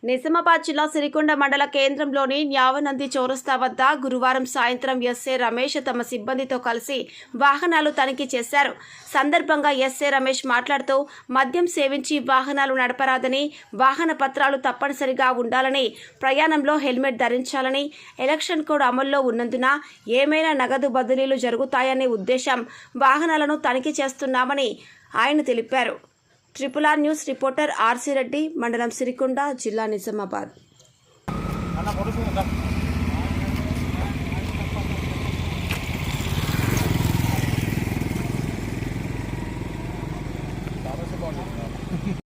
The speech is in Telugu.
నిజామాబాద్ జిల్లా సిరికొండ మండల కేంద్రంలోని న్యావనంది చౌరస్తా వద్ద గురువారం సాయంత్రం ఎస్ఏ రమేష్ తమ సిబ్బందితో కలిసి వాహనాలు తనిఖీ చేశారు. సందర్భంగా ఎస్ఏ రమేష్ మాట్లాడుతూ మద్యం సేవించి వాహనాలు నడపరాదని, వాహన పత్రాలు తప్పనిసరిగా ఉండాలని, ప్రయాణంలో హెల్మెట్ ధరించాలని, ఎలక్షన్ కోడ్ అమల్లో ఉన్నందున ఏమైనా నగదు బదిలీలు జరుగుతాయనే ఉద్దేశం వాహనాలను తనిఖీ చేస్తున్నామని ఆయన తెలిపారు. RRR news reporter RC Reddy, మండలం సిరికొండ, జిల్లా నిజామాబాద్.